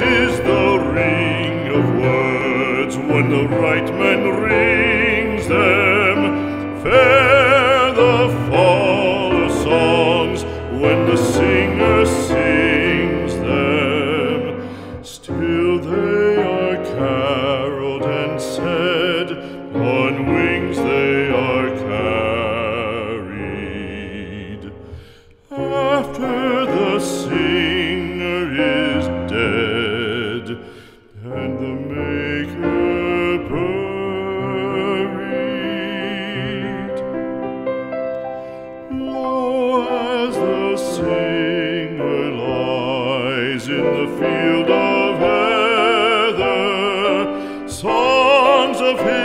is the ring of words when the right man rings them. Fair the fall of songs when the singer sings them. Still they are caroled and said, on wings they are carried. After the singer is dead and the maker buried, lo, as the singer lies in the field of heather, songs of his